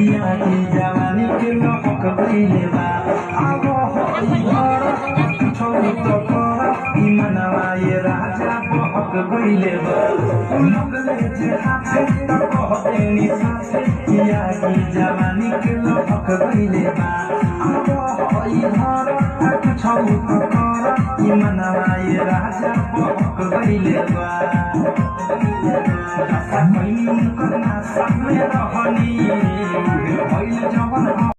जवानी के लहक गइले बा अब हर छोड़ तो कर ई मनवा ये राजा बहक गइले बा लगले जे हाथे त कह देनी साथे किया की जवानी के लहक गइले बा अब हर छोड़ तो कर ई मनवा ये राजा बहक गइले बा करना सामने रहनी